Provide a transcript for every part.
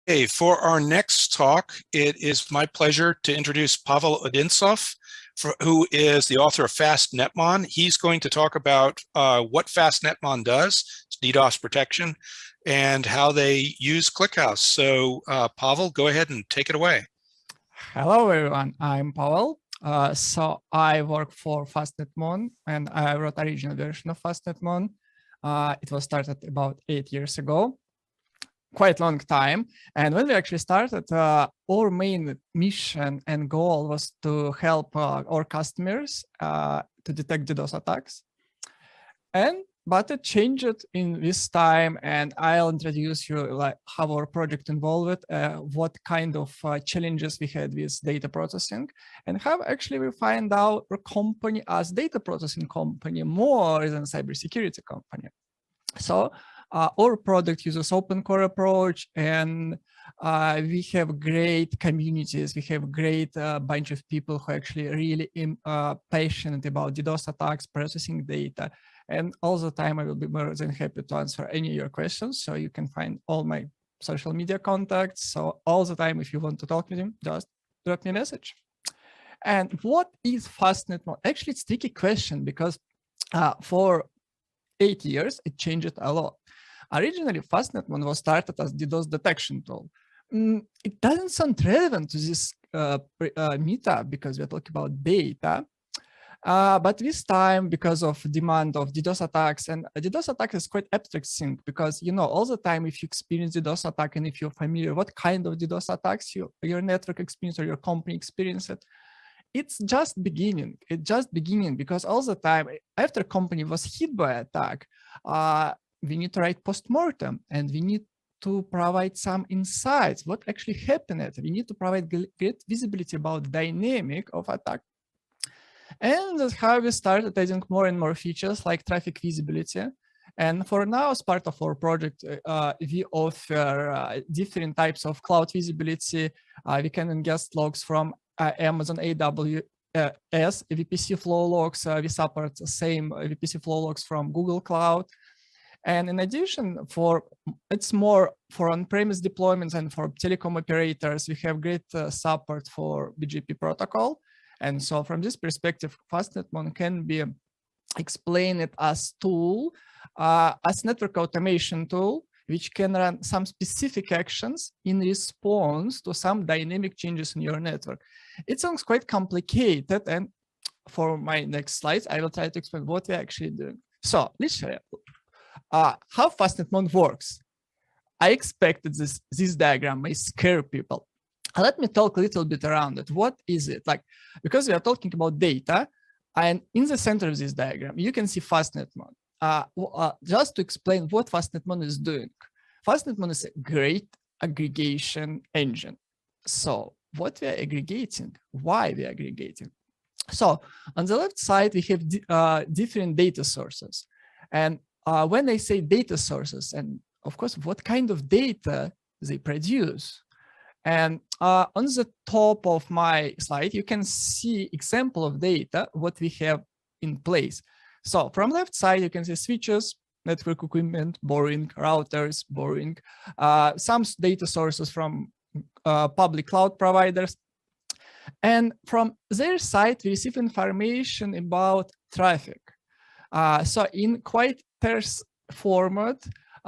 Hey, for our next talk, it is my pleasure to introduce Pavel Odintsov, who is the author of FastNetmon. He's going to talk about what FastNetmon does, DDoS protection, and how they use ClickHouse. So, Pavel, go ahead and take it away. Hello, everyone. I'm Pavel. So I work for FastNetmon, and I wrote original version of FastNetmon. It was started about 8 years ago, quite long time. And when we actually started, our main mission and goal was to help our customers to detect DDoS attacks. But it changed in this time, and I'll introduce you like how our project involved, what kind of challenges we had with data processing, and how actually we find out our company as data processing company more than cybersecurity company. So our product uses open core approach, and we have great communities. We have great bunch of people who actually really passionate about DDoS attacks, processing data. And all the time, I will be more than happy to answer any of your questions. So you can find all my social media contacts. So all the time, if you want to talk with him, just drop me a message. And what is FastNetmon? Actually, it's a tricky question because for 8 years, it changed a lot. Originally, FastNetmon was started as DDoS detection tool. It doesn't sound relevant to this meetup because we're talking about data. But this time, because of demand of DDoS attacks, and DDoS attack is quite abstract thing because, you know, all the time, if you experience DDoS attack and if you're familiar what kind of DDoS attacks your network experience or your company experience it, it's just beginning. It's just beginning because all the time after company was hit by attack, we need to write postmortem and we need to provide some insights, what actually happened. We need to provide great visibility about the dynamic of attack. And that's how we started adding more and more features like traffic visibility. And for now, as part of our project, we offer different types of cloud visibility. We can ingest logs from Amazon AWS, VPC flow logs. We support the same VPC flow logs from Google Cloud. And in addition, it's more for on-premise deployments and for telecom operators, we have great support for BGP protocol. And so from this perspective, FastNetmon can be explained as tool, as network automation tool, which can run some specific actions in response to some dynamic changes in your network. It sounds quite complicated, and for my next slides, I will try to explain what we're actually doing. So let's show how FastNetmon works. I expected this diagram may scare people. Let me talk a little bit around it. What is it? Like, because we are talking about data, and in the center of this diagram, you can see FastNetmon. Just to explain what FastNetmon is doing. FastNetmon is a great aggregation engine. So what we are aggregating, why we are aggregating. So on the left side, we have different data sources. And when I say data sources, and of course, what kind of data they produce. And on the top of my slide, you can see example of data, what we have in place. So from left side, you can see switches, network equipment, boring, routers, boring, some data sources from public cloud providers. And from their side, we receive information about traffic. So in quite terse format,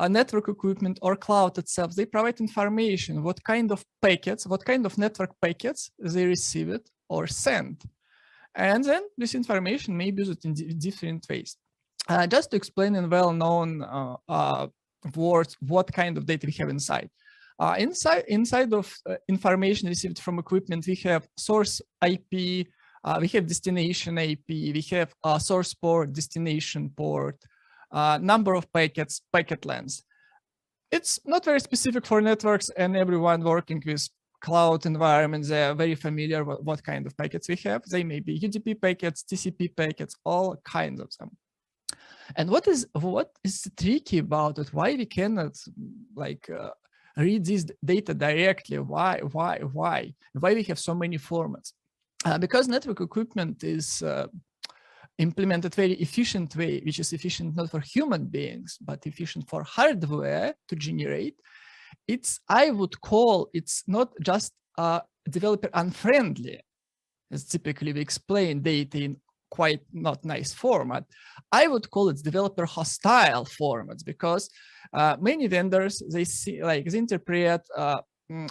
network equipment or cloud itself, they provide information, what kind of packets, what kind of network packets they receive it or send. And then this information may be used in different ways. Just to explain in well-known words, what kind of data we have inside. Inside of information received from equipment, we have source IP, we have destination IP, we have source port, destination port, number of packets, packet lengths. It's not very specific for networks, and everyone working with cloud environments, they are very familiar with what kind of packets we have. They may be UDP packets, TCP packets, all kinds of them. And what is tricky about it? Why we cannot like read this data directly? Why we have so many formats? Because network equipment is implemented very efficient way, which is efficient not for human beings, but efficient for hardware to generate. I would call it's not just developer unfriendly, as typically we explain data in quite not nice format. I would call it developer hostile formats, because many vendors, they interpret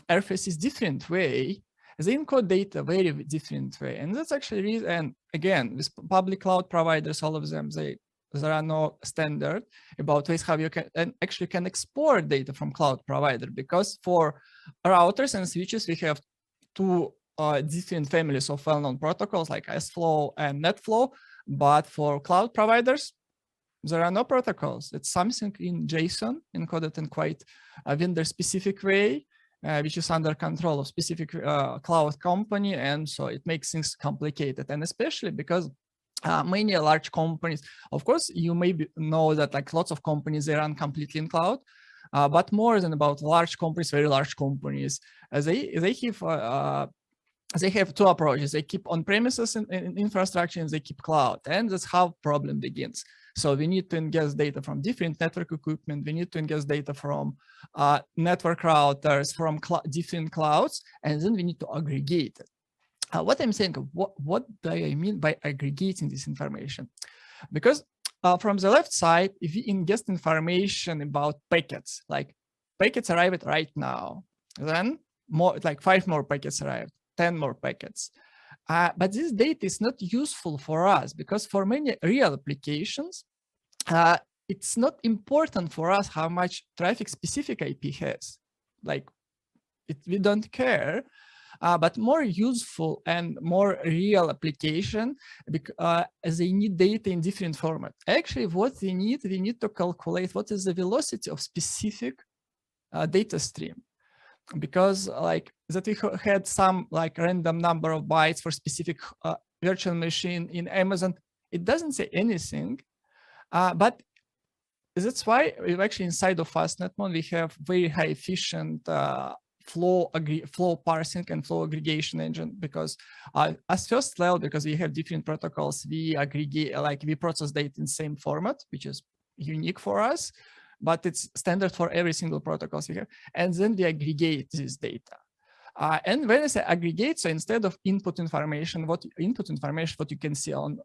RFS's different way. They encode data very different way. And that's actually reason, and again, with public cloud providers, all of them, there are no standard about ways how you can actually export data from cloud provider, because for routers and switches, we have two different families of well-known protocols like SFlow and NetFlow, but for cloud providers, there are no protocols. It's something in JSON encoded in quite a vendor-specific way, which is under control of specific cloud company, and so it makes things complicated. And especially because many large companies, of course, you may know that like lots of companies, they run completely in cloud, but more than about large companies, very large companies, they have two approaches. They keep on-premises in infrastructure, and they keep cloud, and that's how problem begins. So we need to ingest data from different network equipment. We need to ingest data from network routers, from different clouds, and then we need to aggregate it. What I'm saying, what do I mean by aggregating this information? Because from the left side, if we ingest information about packets, like packets arrived right now, then more like 5 more packets arrived, 10 more packets. But this data is not useful for us, because for many real applications, it's not important for us how much traffic specific IP has. Like we don't care. But more useful and more real application, as they need data in different format. Actually, what we need to calculate what is the velocity of specific data stream, because like that we had some like random number of bytes for specific virtual machine in Amazon. It doesn't say anything, but that's why we actually inside of FastNetMon we have very high efficient flow parsing and flow aggregation engine, because as first level, because we have different protocols, we aggregate, like we process data in same format, which is unique for us, but it's standard for every single protocols we have. And then we aggregate this data. And when I say aggregate, so instead of input information, what you can see on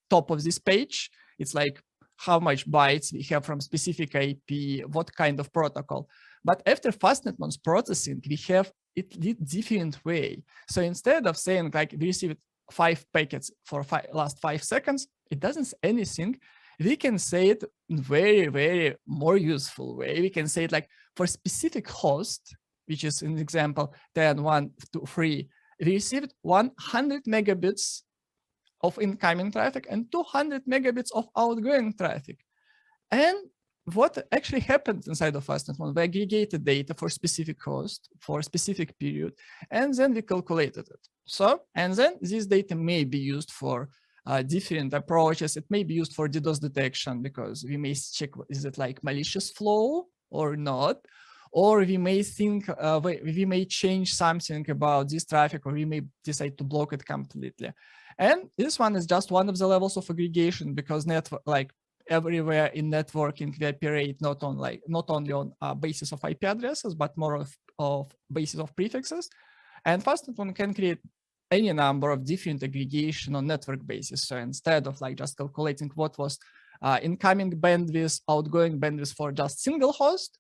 top of this page, it's like how much bytes we have from specific IP, what kind of protocol. But after FastNetMon's processing, we have it different way. So instead of saying like we received 5 packets for last 5 seconds, it doesn't say anything. We can say it in very, very more useful way. We can say it like for specific host, which is an example 10, 1, 2, 3, we received 100 megabits of incoming traffic and 200 megabits of outgoing traffic. And what actually happened inside of FastNetMon, we aggregated data for specific host for a specific period, and then we calculated it. So, and then this data may be used for different approaches. It may be used for DDoS detection, because we may check, is it like malicious flow or not? Or we may think, we may change something about this traffic, or we may decide to block it completely. And this one is just one of the levels of aggregation, because network, like everywhere in networking, we operate not only on basis of IP addresses, but more of basis of prefixes. And FastNetMon can create any number of different aggregation on network basis. So instead of like just calculating what was incoming bandwidth, outgoing bandwidth for just single host,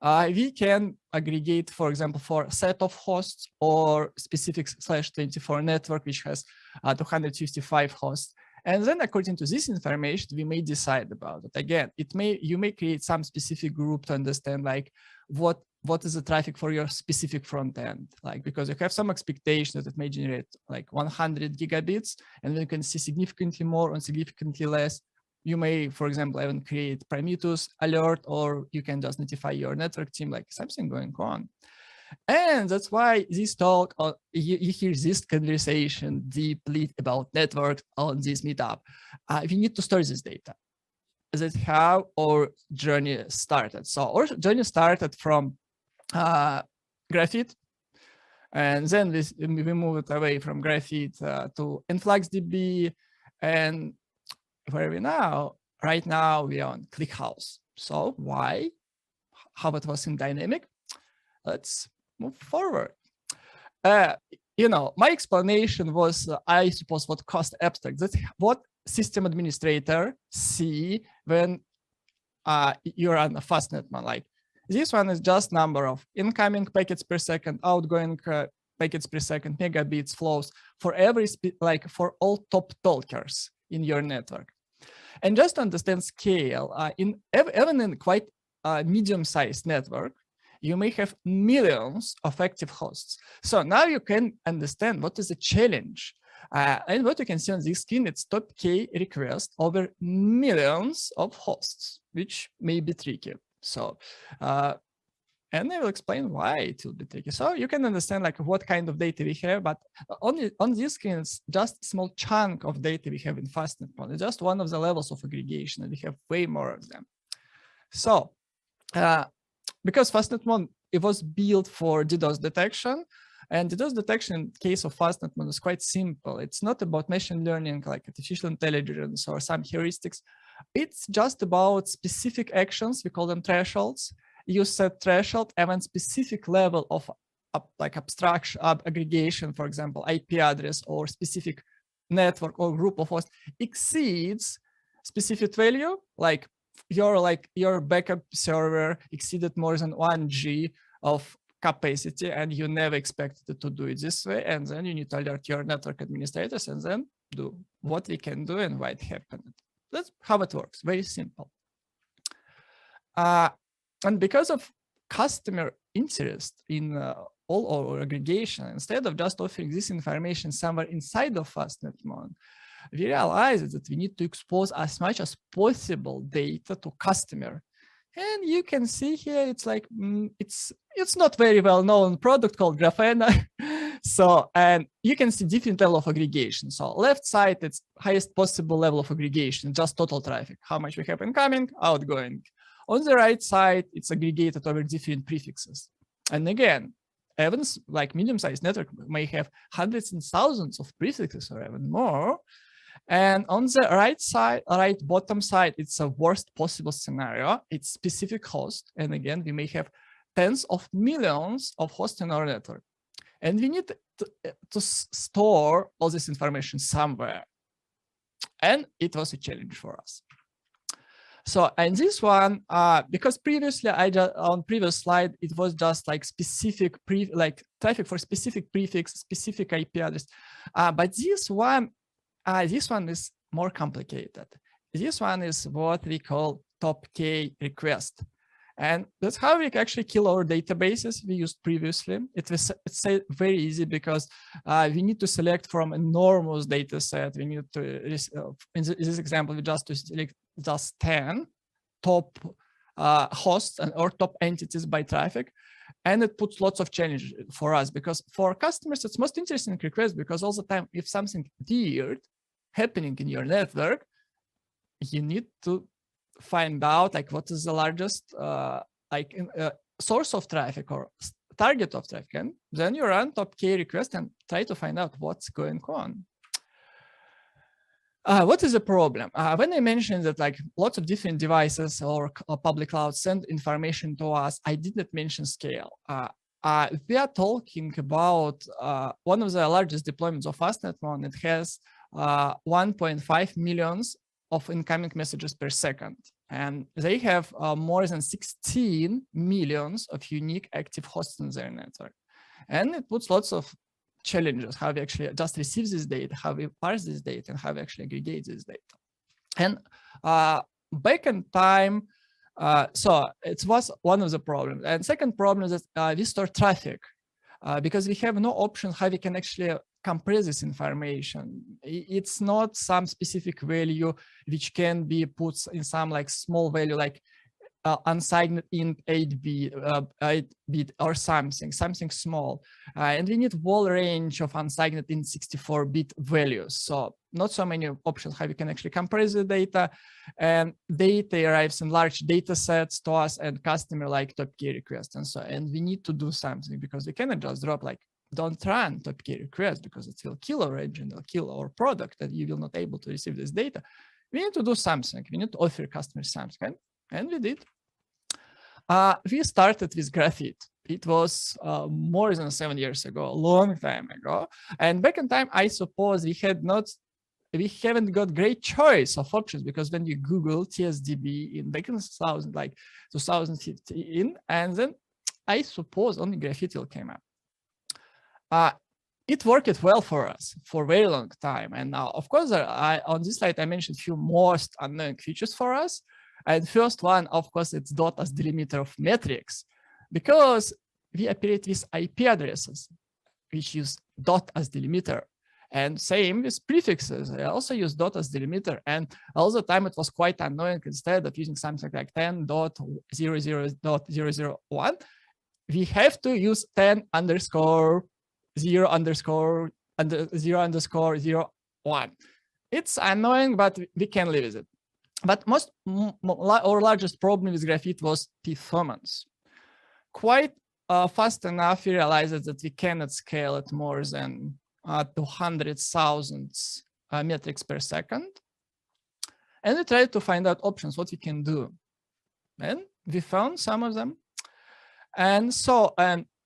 we can aggregate, for example, for a set of hosts or specific /24 network, which has 255 hosts. And then according to this information, we may decide about it. Again, you may create some specific group to understand like what is the traffic for your specific front end, like, because you have some expectation that it may generate like 100 gigabits, and then you can see significantly more and significantly less. You may, for example, even create Prometheus alert, or you can just notify your network team like something going on. And that's why this talk, you hear this conversation deeply about networks on this meetup. We need to store this data. That's how our journey started. So our journey started from Graphite, and then we moved away from Graphite to InfluxDB, and where are we now? Right now we are on ClickHouse. So why? How it was in dynamic? let's move forward. My explanation was, I suppose, what cost abstract. That's what system administrator see when you're on a FastNetMon. Like this one is just number of incoming packets per second, outgoing packets per second, megabits flows for every for all top talkers in your network. And just to understand scale, even in quite medium-sized network, you may have millions of active hosts. So now you can understand what is the challenge. And what you can see on this screen, it's top K request over millions of hosts, which may be tricky. So, and I will explain why it will be tricky. So you can understand like what kind of data we have, but on this screen, it's just a small chunk of data we have in FastNetMon. It's just one of the levels of aggregation, and we have way more of them. So, because FastNetMon, it was built for DDoS detection, and DDoS detection in case of FastNetMon is quite simple. It's not about machine learning, like artificial intelligence or some heuristics. It's just about specific actions. We call them thresholds. You set threshold and then specific level of like abstraction, aggregation, for example, IP address or specific network or group of hosts exceeds specific value, like your backup server exceeded more than 1 G of capacity, and you never expected to do it this way. And then you need to alert your network administrators and then do what we can do and why it happened. That's how it works. Very simple. And because of customer interest in all our aggregation, instead of just offering this information somewhere inside of FastNetMon, we realized that we need to expose as much as possible data to customer. And you can see here, it's like, it's not very well-known product called Grafana. So, and you can see different level of aggregation. So left side, it's highest possible level of aggregation, just total traffic, how much we have incoming, outgoing. On the right side, it's aggregated over different prefixes. And again, even like medium-sized network may have hundreds and thousands of prefixes or even more. And on the right side, right bottom side, it's a worst possible scenario. It's specific host. And again, we may have tens of millions of hosts in our network. And we need to store all this information somewhere. And it was a challenge for us. So, and this one, because previously on previous slide, it was just like specific traffic for specific prefix, specific IP address. But this one is more complicated. This one is what we call top K request. And that's how we actually kill our databases we used previously. It's very easy because we need to select from enormous data set. We need to, in this example, we just to select just 10 top hosts or top entities by traffic. And it puts lots of challenges for us because for customers, it's most interesting request because all the time, if something weird happening in your network, you need to find out like what is the largest source of traffic or target of traffic. And then you run top K request and try to find out what's going on. What is the problem? When I mentioned that like lots of different devices or public cloud send information to us, I didn't mention scale. We are talking about one of the largest deployments of FastNetMon. It has 1.5 million of incoming messages per second. And they have more than 16 millions of unique active hosts in their network. And it puts lots of challenges, how we actually just receive this data, how we parse this data, and how we actually aggregate this data. And back in time, so it was one of the problems. And second problem is that we store traffic because we have no option how we can actually compress this information. It's not some specific value which can be put in some like small value like unsigned int 8-bit or something small. And we need whole range of unsigned int 64-bit values. So not so many options how we can actually compress the data, and data arrives in large data sets to us and customer like top K request and so, and we need to do something because we cannot just drop like, don't run top K request because it will kill our engine, it'll kill our product, and you will not able to receive this data. We need to do something. We need to offer customers something, and we did. We started with Graphite. it was more than 7 years ago, a long time ago. And back in time, I suppose we haven't got great choice of options, because when you Google TSDB back in 2015, and then I suppose only GraphQL came up. It worked well for us for a very long time. And now, of course, on this slide, I mentioned a few most unknown features for us. And first one, of course, it's dot as delimiter of metrics, because we operate with IP addresses, which use dot as delimiter. And same with prefixes. I also use dot as delimiter. And all the time it was quite annoying. Instead of using something like 10.00.001, we have to use 10_0_0_01. It's annoying, but we can live with it. But our largest problem with Graphite was performance. Quite fast enough, we realized that we cannot scale it more than 200,000 metrics per second. And we tried to find out options, what we can do. And we found some of them. And so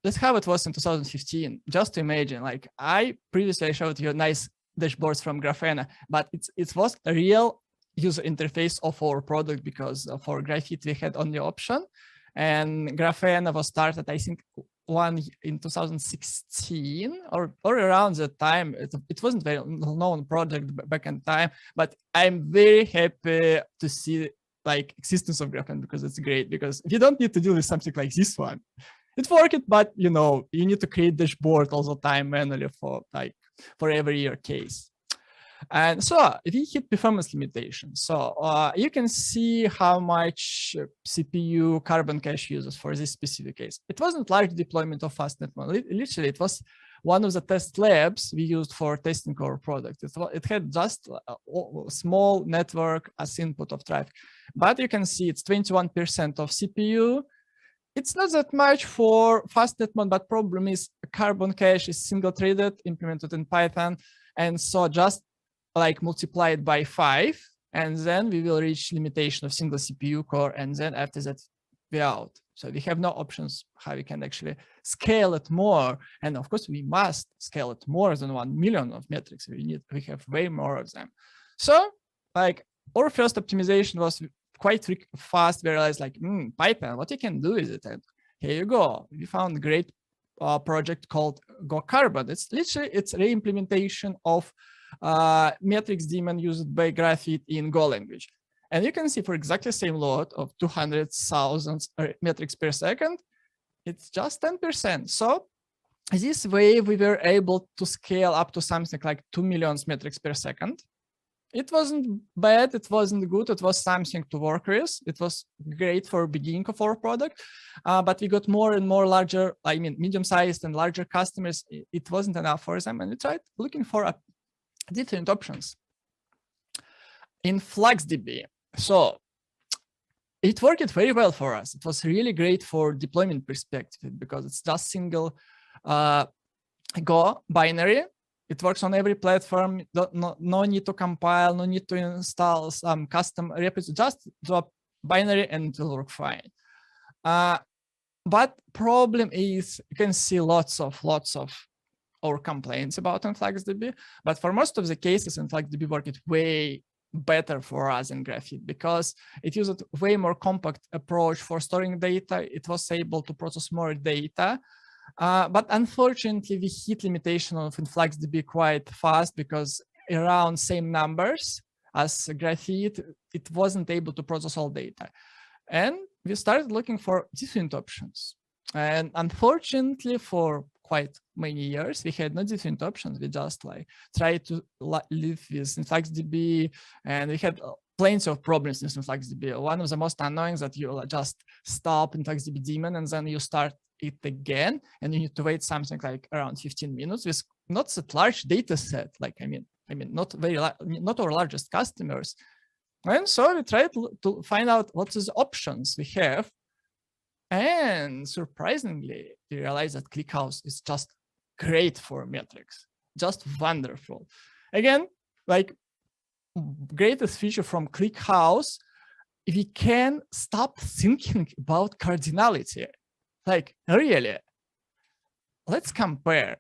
that's how it was in 2015. Just to imagine, like I previously showed you nice dashboards from Grafana, but it was a real user interface of our product, because for Graphite we had only option, and Grafana was started, I think, one in 2016 or around that time. It wasn't very known project back in time, but I'm very happy to see like existence of Grafana, because it's great, because you don't need to deal with something like this one. It worked, but you know, you need to create dashboard all the time manually for every year case. And so we hit performance limitations. So you can see how much CPU Carbon Cache uses for this specific case. It wasn't large deployment of FastNetMon. Literally, it was one of the test labs we used for testing our product. It had just a small network as input of traffic. But you can see it's 21% of CPU. It's not that much for FastNetMon, but problem is Carbon Cache is single-threaded, implemented in Python. And so just like multiply it by 5, and then we will reach limitation of single CPU core, and then after that we're out. So we have no options how we can actually scale it more. And of course we must scale it more than 1 million of metrics. We have way more of them. So like our first optimization was quite fast. We realized like Python, what you can do is it, and here you go. We found a great project called GoCarbon. It's literally re-implementation of metrics daemon used by Graphite in Go language. And you can see for exactly the same load of 200,000 metrics per second, it's just 10%. So this way we were able to scale up to something like 2 million metrics per second. It wasn't bad, it wasn't good, it was something to work with. It was great for beginning of our product, but we got more and more larger, I mean, medium-sized and larger customers. It wasn't enough for them, and we tried looking for different options. In FluxDB, so it worked very well for us. It was really great for deployment perspective, because it's just single Go binary. It works on every platform. No need to compile, no need to install some custom repos. Just drop binary and it will work fine. But problem is, you can see lots of our complaints about InfluxDB. But for most of the cases, InfluxDB worked way better for us in Graphite, because it used a way more compact approach for storing data. It was able to process more data. But unfortunately, we hit limitation of InfluxDB quite fast, because around same numbers as Graphite, it wasn't able to process all data. And we started looking for different options. And unfortunately, for quite many years, we had no different options. We just like tried to live with InfluxDB, and we had plenty of problems with InfluxDB. One of the most annoying is that you just stop InfluxDB daemon and then you start it again, and you need to wait something like around 15 minutes with not that large data set. Like, I mean, not our largest customers. And so we tried to find out what is the options we have. And surprisingly, we realized that ClickHouse is just great for metrics, just wonderful. Again, like greatest feature from ClickHouse, we can stop thinking about cardinality. Like really, let's compare.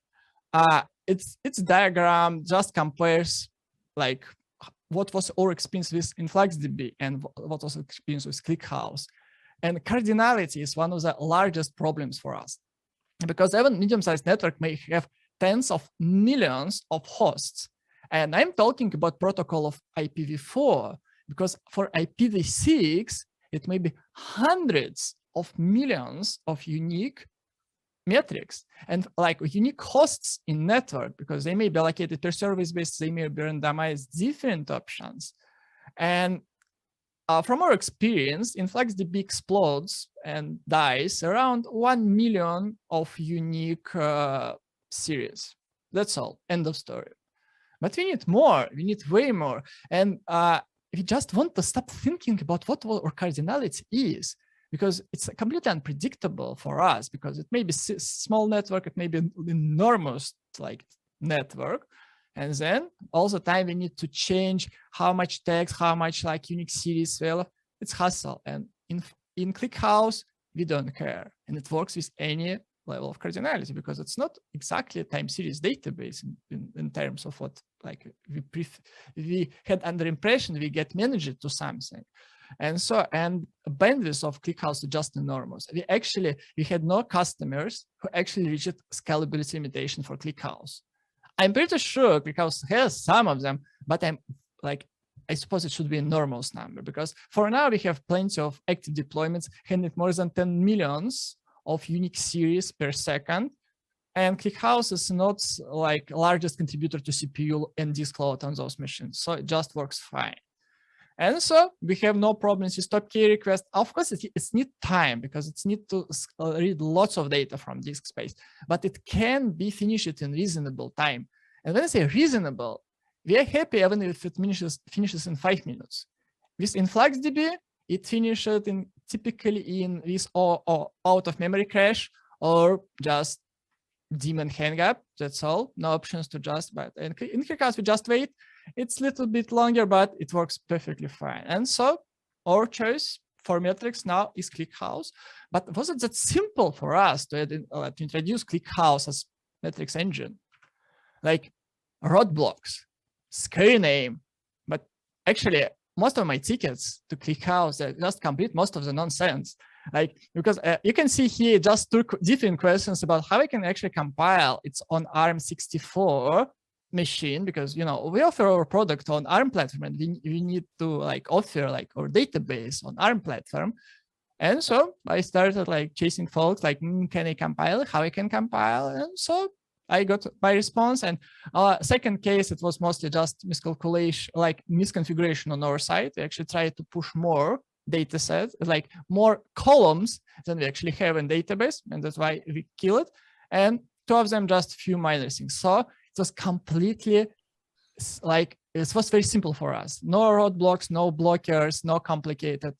Its diagram just compares like what was our experience with InfluxDB and what was experience with ClickHouse. And cardinality is one of the largest problems for us, because even medium-sized network may have tens of millions of hosts. And I'm talking about protocol of IPv4, because for IPv6, it may be hundreds of millions of unique metrics and like unique hosts in network, because they may be allocated per service base, they may be randomized, different options. And from our experience, InfluxDB explodes and dies around 1 million of unique series. That's all, end of story. But we need more, we need way more. And we just want to stop thinking about what our cardinality is, because it's completely unpredictable for us, because it may be a small network, it may be an enormous like network. And then all the time we need to change how much text, how much like unique series. Well, it's hassle. And in ClickHouse, we don't care. And it works with any level of cardinality, because it's not exactly a time series database in terms of what like we had under impression we get managed to something. And so, and bandwidth of ClickHouse is just enormous. We had no customers who actually reached scalability limitation for ClickHouse. I'm pretty sure ClickHouse has some of them, but I suppose it should be a enormous number, because for now we have plenty of active deployments handling more than 10 millions of unique series per second. And ClickHouse is not like largest contributor to CPU and disk load on those machines. So it just works fine. And so we have no problems with stop K request. Of course, it's need time, because it's need to read lots of data from disk space, but it can be finished in reasonable time. And when I say reasonable, we are happy even if it finishes in 5 minutes. With InfluxDB, it finishes typically with out of memory crash or just daemon hang up. That's all. No options to just, but in ClickHouse we just wait. It's a little bit longer, but it works perfectly fine. And so our choice for metrics now is ClickHouse. But was it that simple for us to introduce ClickHouse as metrics engine? Like roadblocks, screen name, but actually most of my tickets to ClickHouse just complete most of the nonsense. Like, because you can see here just two different questions about how I can actually compile it's on ARM64 machine, because we offer our product on ARM platform and we need to like offer like our database on ARM platform. And so I started like chasing folks like, can I compile? How I can compile? And so I got my response. And second case, it was mostly just miscalculation, like misconfiguration on our side. We actually tried to push more data sets, like more columns than we actually have in database. And that's why we kill it. And two of them, just few minor things. So it was completely like, it was very simple for us. No roadblocks, no blockers, no complicated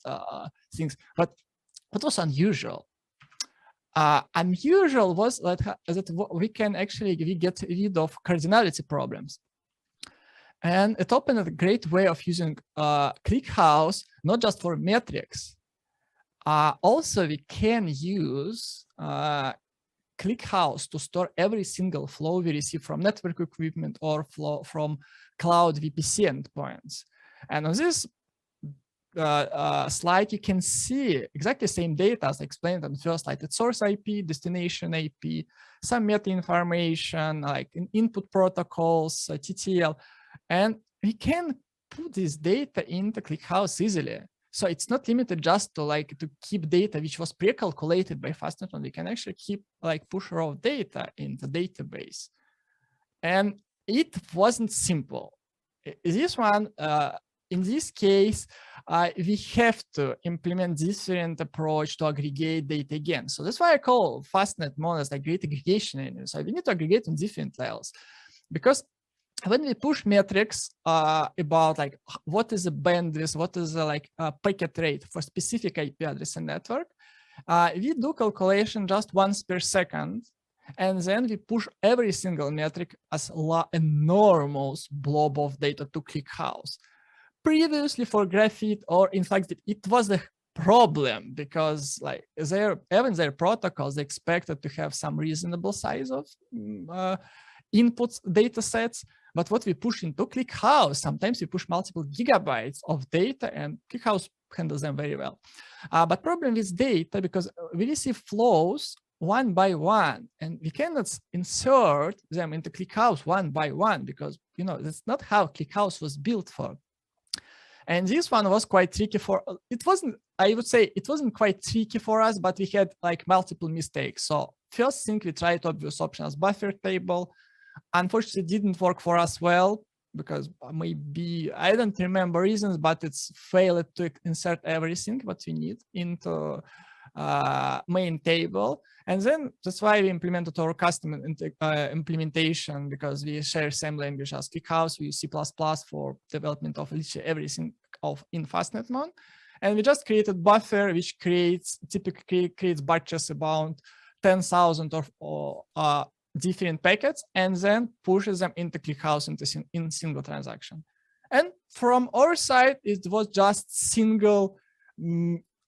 things. But what was unusual? Unusual was that we can actually get rid of cardinality problems. And it opened a great way of using ClickHouse, not just for metrics. Also, we can use ClickHouse to store every single flow we receive from network equipment or flow from cloud VPC endpoints. And on this slide, you can see exactly the same data as I explained on the first slide. It's source IP, destination IP, some meta information like input protocols, TTL, and we can put this data into ClickHouse easily. So it's not limited just to to keep data which was pre-calculated by Fastnet. We can actually keep push raw data in the database. And it wasn't simple. This one, in this case, we have to implement different approach to aggregate data again. So that's why I call FastNetMon as great aggregation engine. So we need to aggregate on different levels, because when we push metrics about what is the bandwidth, what is the packet rate for specific IP address and network, we do calculation just once per second, and then we push every single metric as enormous blob of data to ClickHouse. Previously for Graphite, or in fact, it was the problem because like even their protocols they expected to have some reasonable size of inputs data sets. But what we push into ClickHouse, sometimes we push multiple gigabytes of data, and ClickHouse handles them very well. But problem with data, because we receive flows one by one, and we cannot insert them into ClickHouse one by one because that's not how ClickHouse was built for. And this one was quite tricky for. I would say it wasn't quite tricky for us, but we had like multiple mistakes. So first thing, we tried obvious option as buffer table. Unfortunately, it didn't work for us well because maybe I don't remember reasons, but it's failed to insert everything what we need into main table. And then that's why we implemented our custom implementation, because we share same language as ClickHouse. We use C++ for development of literally everything in FastNetMon. And we just created buffer, which typically creates batches about 10,000 of different packets, and then pushes them into ClickHouse in single transaction. And from our side, it was just single,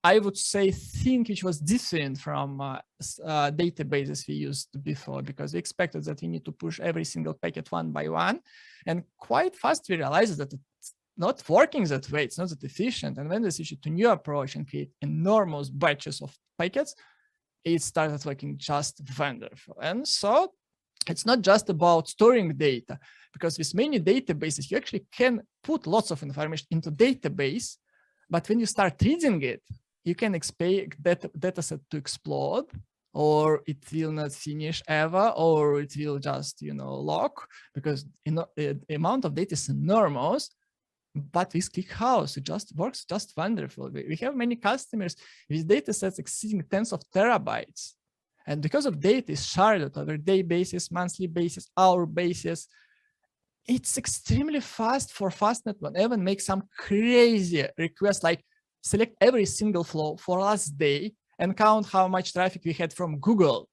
I would say, thing which was different from databases we used before, because we expected that we need to push every single packet one by one. And quite fast, we realized that it's not working that way. It's not that efficient. And when we switched to new approach and create enormous batches of packets, it started working just wonderful. And so it's not just about storing data, because with many databases, you actually can put lots of information into database, but when you start reading it, you can expect that data set to explode, or it will not finish ever, or it will just, lock, because the amount of data is enormous. But with ClickHouse, it just works just wonderful. We have many customers with data sets exceeding tens of terabytes. And because of data is sharded over day basis, monthly basis, hour basis, it's extremely fast for FastNetMon. Even make some crazy requests, like select every single flow for last day and count how much traffic we had from Google.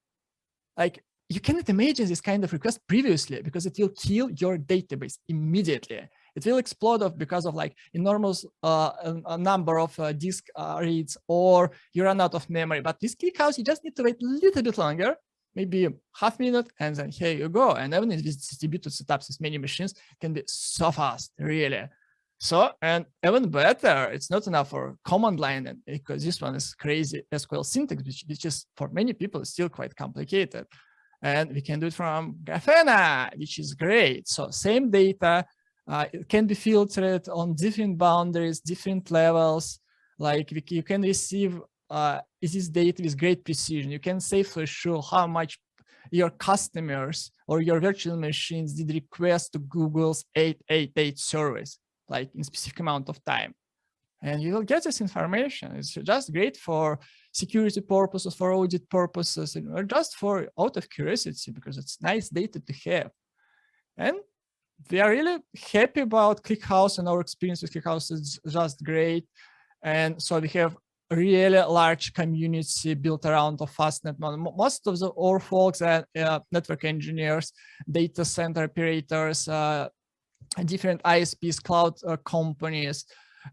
Like, you cannot imagine this kind of request previously, because it will kill your database immediately. It will explode off because of like enormous a number of disk reads, or you run out of memory. But with ClickHouse, you just need to wait a little bit longer, maybe half minute, and then here you go. And even in these distributed setups with many machines, it can be so fast, really. So, and even better, it's not enough for command line, and because this one is crazy SQL syntax, which is for many people still quite complicated. And we can do it from Grafana, which is great. So same data, it can be filtered on different boundaries, different levels. Like you can receive this data with great precision. You can say for sure how much your customers or your virtual machines did request to Google's 888 service, like in specific amount of time. And you will get this information. It's just great for security purposes, for audit purposes, or just for out of curiosity, because it's nice data to have. And we are really happy about ClickHouse, and our experience with ClickHouse is just great. And so we have a really large community built around of FastNetMon. Most of our folks are network engineers, data center operators, different ISPs, cloud companies.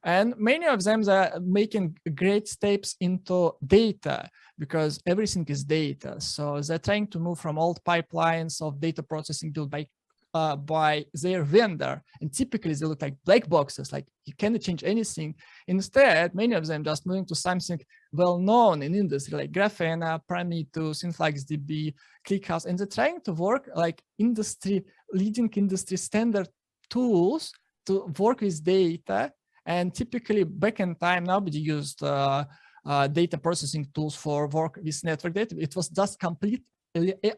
And many of them are making great steps into data, because everything is data. So they're trying to move from old pipelines of data processing built by their vendor. And typically they look like black boxes, like you cannot change anything. Instead, many of them just moving to something well-known in industry, like Grafana, Prometheus, InfluxDB, ClickHouse, and they're trying to work like leading industry standard tools to work with data. And typically back in time, nobody used data processing tools for work with network data. It was just completely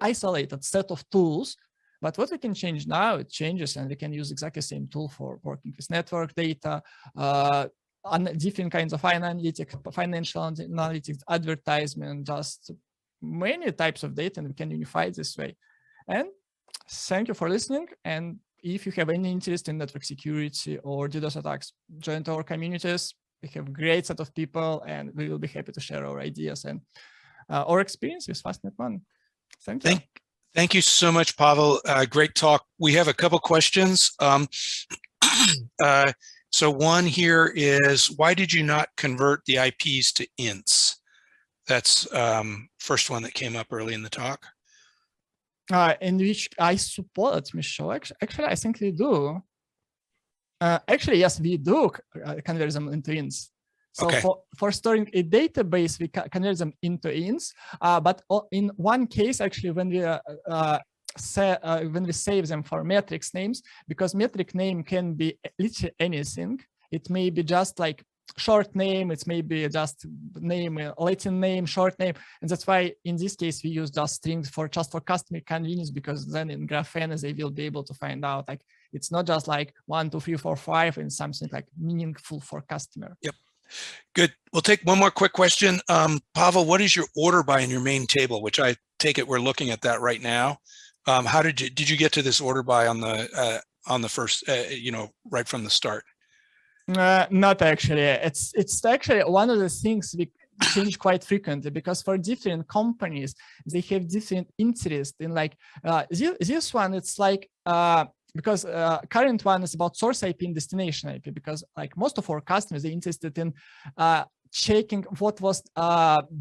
isolated set of tools. But what we can change now, it changes, and we can use exactly the same tool for working with network data, on different kinds of financial analytics, advertisement, just many types of data, and we can unify it this way. And thank you for listening. And if you have any interest in network security or DDoS attacks, join our communities. We have a great set of people, and we will be happy to share our ideas and our experience with FastNetMon. Thank you. Thank you so much, Pavel. Great talk. We have a couple questions. So one here is, why did you not convert the IPs to ints? That's first one that came up early in the talk. In which I support, let me show. Actually, I think we do. Actually, yes, we do convert them into ints. So Okay. for storing a database, we convert them into ints. But in one case, actually, when we save them for metrics names, because metric name can be literally anything. It may be just like short name, it's maybe just name, Latin name, short name. And that's why in this case, we use just strings for customer convenience, because then in Grafana, they will be able to find out like, it's not just like 1, 2, 3, 4, 5 and something like meaningful for customer. Yep. Good. We'll take one more quick question. Pavel, what is your order by in your main table, which I take it we're looking at that right now. How did you get to this order by on the first, right from the start? Not actually. It's actually one of the things we change quite frequently, because for different companies, they have different interests in like this one. It's like because current one is about source IP and destination IP, because like most of our customers are interested in checking what was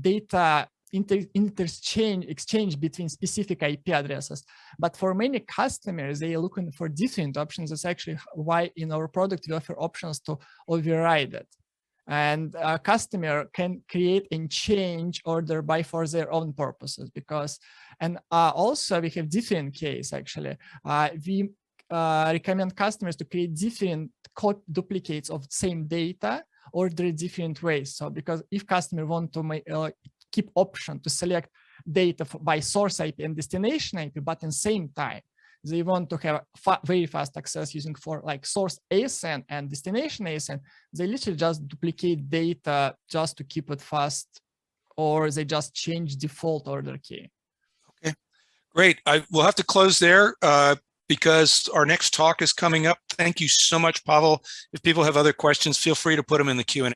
data exchange between specific IP addresses. But for many customers, they are looking for different options. That's actually why in our product we offer options to override it. And a customer can create and change order by for their own purposes, because, and also we have different case actually. We recommend customers to create different code duplicates of same data, order different ways. So because if customer want to keep option to select data by source IP and destination IP, but in same time, they want to have very fast access using for like source ASN and destination ASN, they literally just duplicate data just to keep it fast, or they just change default order key. Okay, great. We'll have to close there because our next talk is coming up. Thank you so much, Pavel. If people have other questions, feel free to put them in the Q&A.